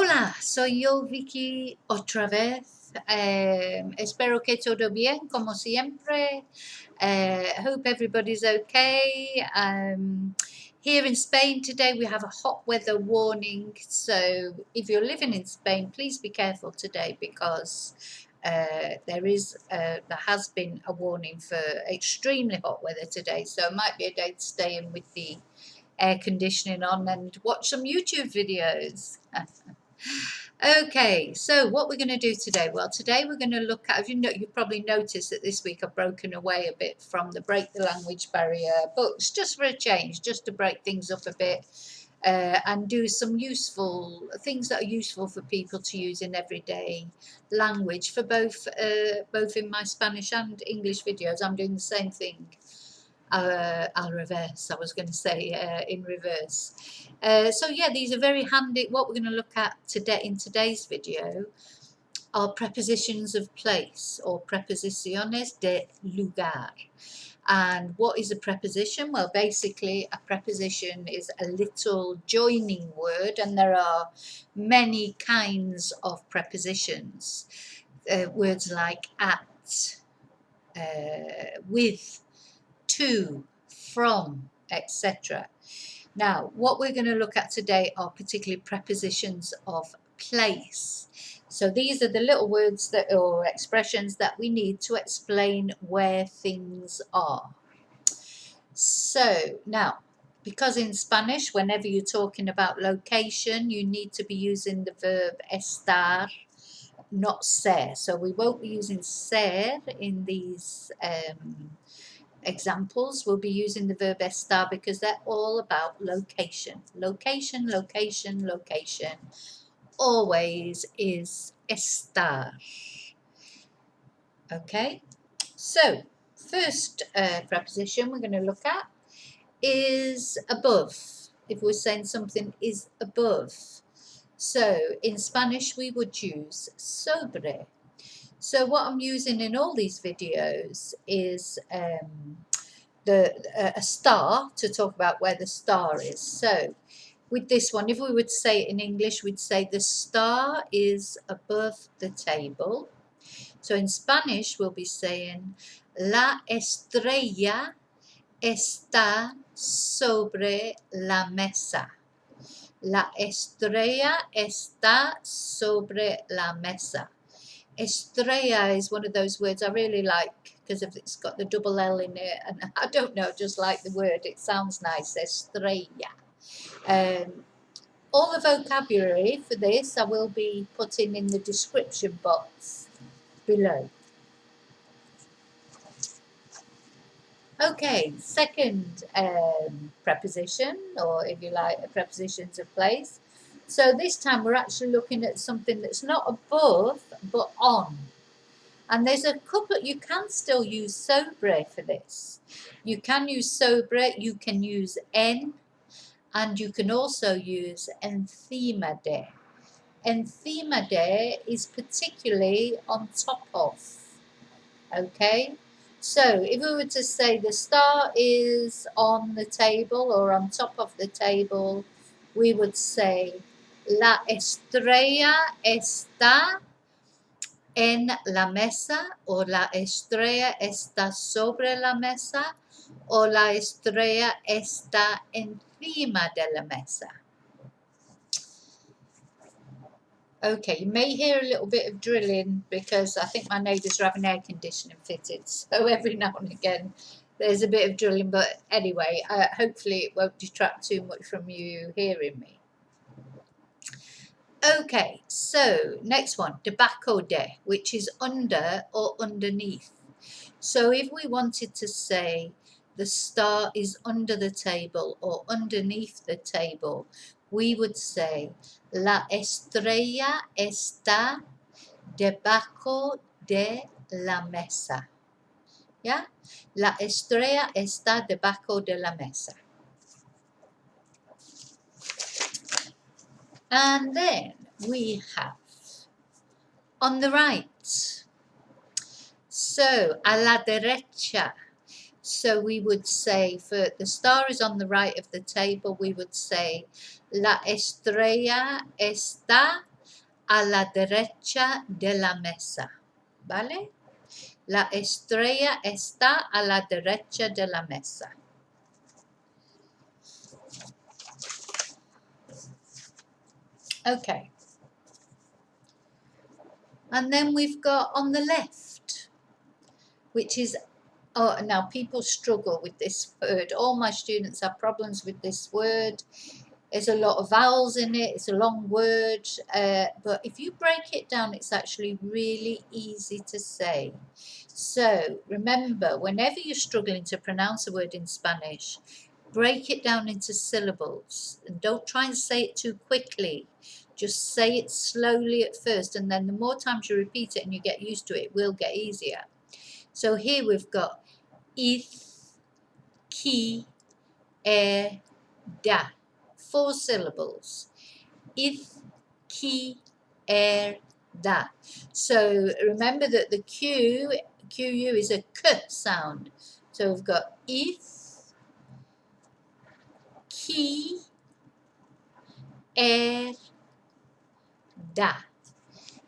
Hola, soy yo Vicky otra vez. Espero que todo bien, como siempre. Hope everybody's okay. Here in Spain today we have a hot weather warning, so if you're living in Spain, please be careful today because there has been a warning for extremely hot weather today, so it might be a day to stay in with the air conditioning on and watch some YouTube videos. Okay, so what we're going to do today? Well, today we're going to look at, you've probably noticed that this week I've broken away a bit from the break the language barrier books, just for a change, just to break things up a bit and do some useful things that are useful for people to use in everyday language for both in my Spanish and English videos. I'm doing the same thing. Al reverse, I was going to say in reverse. So yeah, these are very handy. What we're going to look at today in today's video are prepositions of place, or preposiciones de lugar. And what is a preposition? Well, basically a preposition is a little joining word, and there are many kinds of prepositions. Words like at, with, to, from, etc. Now, what we're going to look at today are particularly prepositions of place. So these are the little words that or expressions that we need to explain where things are. So now, because in Spanish, whenever you're talking about location, you need to be using the verb estar, not ser. So we won't be using ser in these examples. We'll be using the verb estar because they're all about location. Location, location, location. Always is estar. Okay, so first preposition we're going to look at is above. If we're saying something is above. So in Spanish we would use sobre. So what I'm using in all these videos is a star to talk about where the star is. So with this one, if we would say it in English, we'd say the star is above the table. So in Spanish, we'll be saying la estrella está sobre la mesa. La estrella está sobre la mesa. Estrella is one of those words I really like because it's got the double L in it, and I don't know, just like the word, it sounds nice, estrella. All the vocabulary for this I will be putting in the description box below. Okay, second preposition, or if you like, prepositions of place. So this time we're actually looking at something that's not above but on. And there's a couple, you can still use sobre for this. You can use sobre, you can use en, and you can also use encima de. Encima de is particularly on top of. Okay, so if we were to say the star is on the table or on top of the table, we would say la estrella está en la mesa, o la estrella está sobre la mesa, o la estrella está encima de la mesa. Okay, you may hear a little bit of drilling because I think my neighbours are having air conditioning fitted, so every now and again there's a bit of drilling, but anyway, hopefully it won't detract too much from you hearing me. Okay, so next one, debajo de, which is under or underneath. So if we wanted to say the star is under the table or underneath the table, we would say la estrella está debajo de la mesa. Yeah? La estrella está debajo de la mesa. And then we have on the right. So, a la derecha. So we would say, for the star is on the right of the table, we would say la estrella está a la derecha de la mesa, ¿vale? La estrella está a la derecha de la mesa. Okay. And then we've got on the left, which is, oh, now people struggle with this word. All my students have problems with this word. There's a lot of vowels in it. It's a long word. But if you break it down, it's actually really easy to say. So remember, whenever you're struggling to pronounce a word in Spanish, break it down into syllables. And don't try and say it too quickly. Just say it slowly at first. And then the more times you repeat it and you get used to it, it will get easier. So here we've got izquierda. 4 syllables. Izquierda. So remember that the QU is a K sound. So we've got izquierda.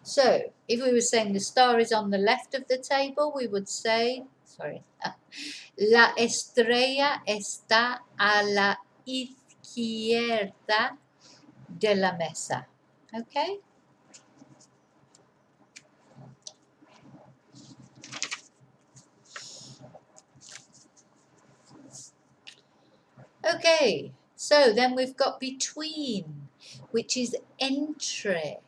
So if we were saying the star is on the left of the table, we would say, sorry, la estrella está a la izquierda de la mesa. Okay? Okay, so then we've got between, which is entre.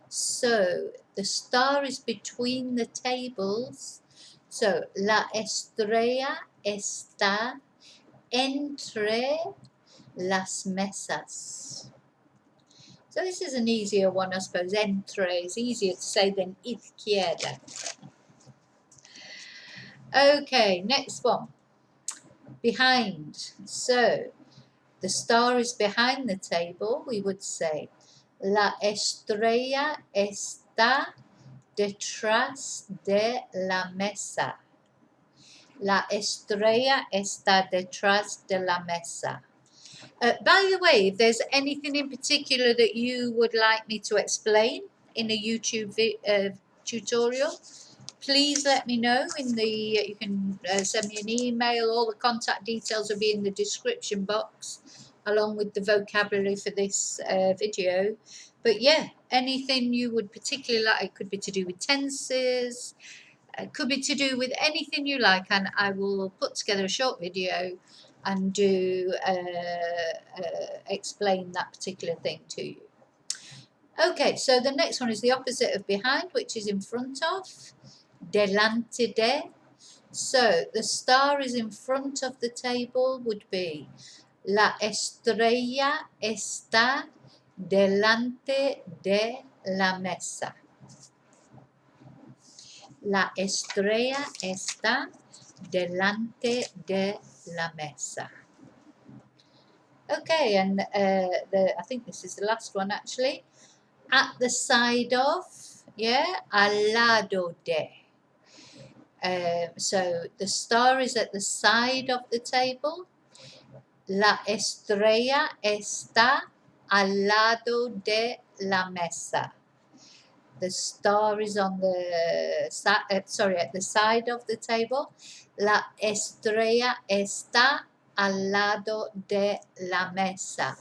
So the star is between the tables. So la estrella está entre las mesas. So this is an easier one, I suppose. Entre is easier to say than izquierda. Okay, next one. Behind. So the star is behind the table. We would say la estrella está detrás de la mesa. La estrella está detrás de la mesa. By the way, if there's anything in particular that you would like me to explain in a YouTube tutorial, please let me know. You can send me an email. All the contact details will be in the description box, along with the vocabulary for this video. But yeah, anything you would particularly like, it could be to do with tenses, it could be to do with anything you like, and I will put together a short video and do explain that particular thing to you. Okay, so the next one is the opposite of behind, which is in front of, delante de. So the star is in front of the table would be la estrella está delante de la mesa. La estrella está delante de la mesa. Okay, and I think this is the last one actually. At the side of, yeah, al lado de. So the star is at the side of the table. La estrella está al lado de la mesa. The star is on the at the side of the table. La estrella está al lado de la mesa.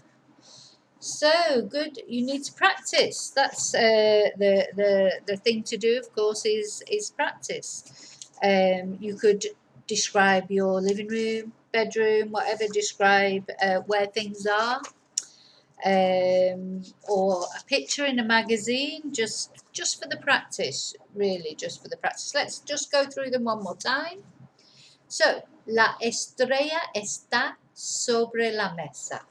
So good. You need to practice. That's the thing to do, of course, is practice. You could describe your living room, bedroom, whatever. Describe where things are. Or a picture in a magazine, just for the practice, really, just for the practice. Let's just go through them one more time. So, la estrella está sobre la mesa.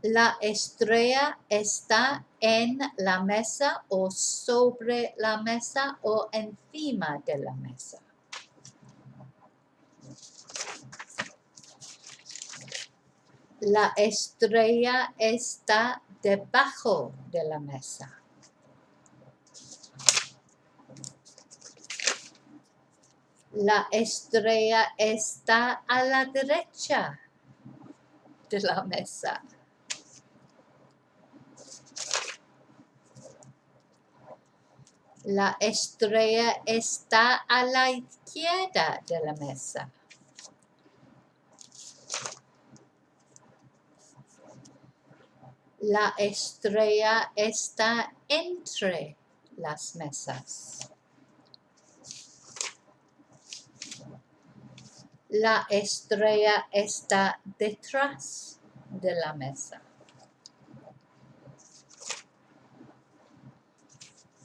La estrella está en la mesa o sobre la mesa o encima de la mesa. La estrella está debajo de la mesa. La estrella está a la derecha de la mesa. La estrella está a la izquierda de la mesa. La estrella está entre las mesas. La estrella está detrás de la mesa.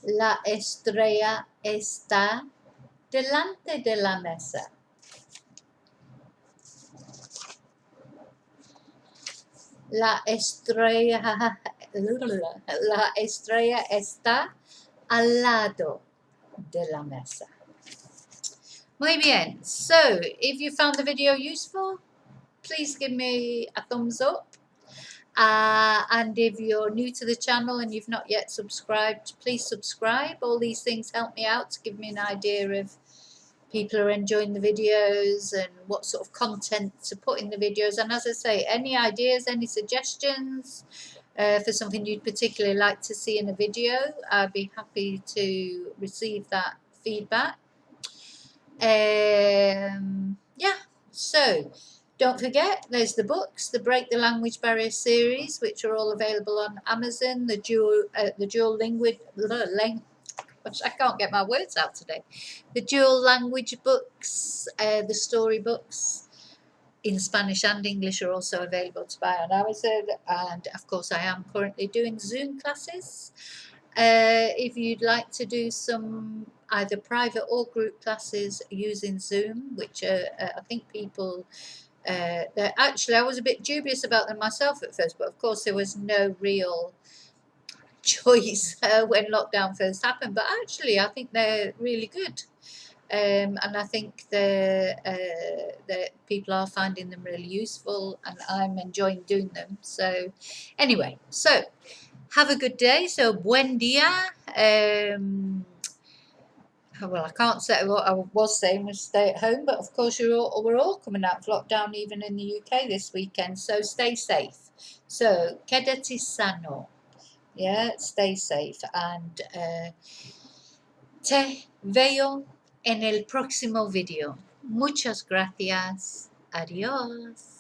La estrella está delante de la mesa. La estrella está al lado de la mesa. Muy bien. So, if you found the video useful, please give me a thumbs up. And if you're new to the channel and you've not yet subscribed, please subscribe. All these things help me out to give me an idea of people are enjoying the videos and what sort of content to put in the videos. And as I say, any ideas, any suggestions for something you'd particularly like to see in a video, I'd be happy to receive that feedback. Yeah, so don't forget, there's the books, the Break the Language Barrier series, which are all available on Amazon. The dual language, I can't get my words out today. The dual language books, the story books in Spanish and English are also available to buy on Amazon. And of course, I am currently doing Zoom classes. If you'd like to do some either private or group classes using Zoom, which I think people, actually I was a bit dubious about them myself at first, but of course there was no real choice when lockdown first happened, but actually I think they're really good. And I think the people are finding them really useful, and I'm enjoying doing them. So anyway, so have a good day. So buen dia. Well, I can't say what I was saying was stay at home, but of course we're all coming out of lockdown, even in the UK this weekend. So stay safe. So quédate sano. Yeah, stay safe, and te veo en el próximo video. Muchas gracias. Adiós.